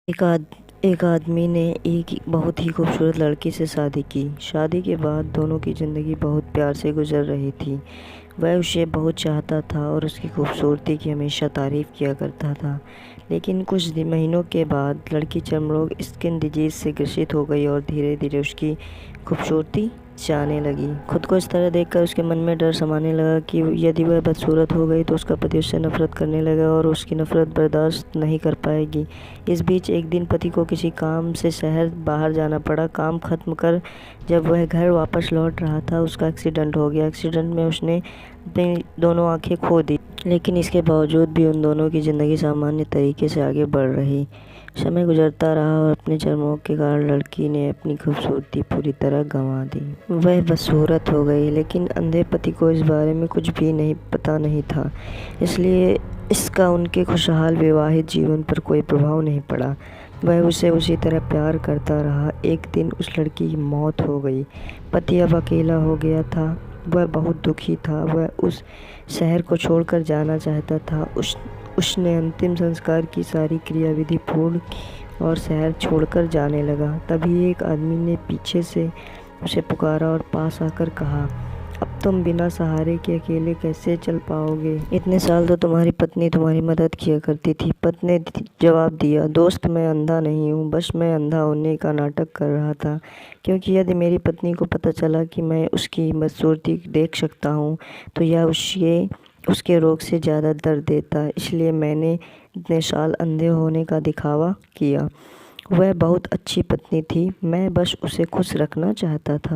एक आदमी ने एक बहुत ही खूबसूरत लड़की से शादी की। शादी के बाद दोनों की ज़िंदगी बहुत प्यार से गुजर रही थी। वह उसे बहुत चाहता था और उसकी खूबसूरती की हमेशा तारीफ़ किया करता था। लेकिन कुछ महीनों के बाद लड़की चर्मरोग स्किन डिजीज़ से ग्रसित हो गई और धीरे धीरे उसकी खूबसूरती जाने लगी। खुद को इस तरह देखकर उसके मन में डर समाने लगा कि यदि वह बदसूरत हो गई तो उसका पति उससे नफरत करने लगा और उसकी नफरत बर्दाश्त नहीं कर पाएगी। इस बीच एक दिन पति को किसी काम से शहर बाहर जाना पड़ा। काम खत्म कर जब वह घर वापस लौट रहा था उसका एक्सीडेंट हो गया। एक्सीडेंट में उसने अपनी दोनों आंखें खो दी, लेकिन इसके बावजूद भी उन दोनों की ज़िंदगी सामान्य तरीके से आगे बढ़ रही। समय गुजरता रहा और अपने चर्मरोग के कारण लड़की ने अपनी खूबसूरती पूरी तरह गंवा दी। वह बदसूरत हो गई, लेकिन अंधे पति को इस बारे में कुछ भी नहीं पता नहीं था, इसलिए इसका उनके खुशहाल विवाहित जीवन पर कोई प्रभाव नहीं पड़ा। वह उसे उसी तरह प्यार करता रहा। एक दिन उस लड़की की मौत हो गई। पति अब अकेला हो गया था। वह बहुत दुखी था। वह उस शहर को छोड़कर जाना चाहता था। उसने अंतिम संस्कार की सारी क्रियाविधि पूर्ण की और शहर छोड़कर जाने लगा। तभी एक आदमी ने पीछे से उसे पुकारा और पास आकर कहा, अब तुम बिना सहारे के अकेले कैसे चल पाओगे? इतने साल तो तुम्हारी पत्नी तुम्हारी मदद किया करती थी। पति ने जवाब दिया, दोस्त मैं अंधा नहीं हूँ, बस मैं अंधा होने का नाटक कर रहा था, क्योंकि यदि मेरी पत्नी को पता चला कि मैं उसकी बदसूरती देख सकता हूँ तो यह उसके रोग से ज़्यादा दर्द देता। इसलिए मैंने इतने साल अंधे होने का दिखावा किया। वह बहुत अच्छी पत्नी थी, मैं बस उसे खुश रखना चाहता था।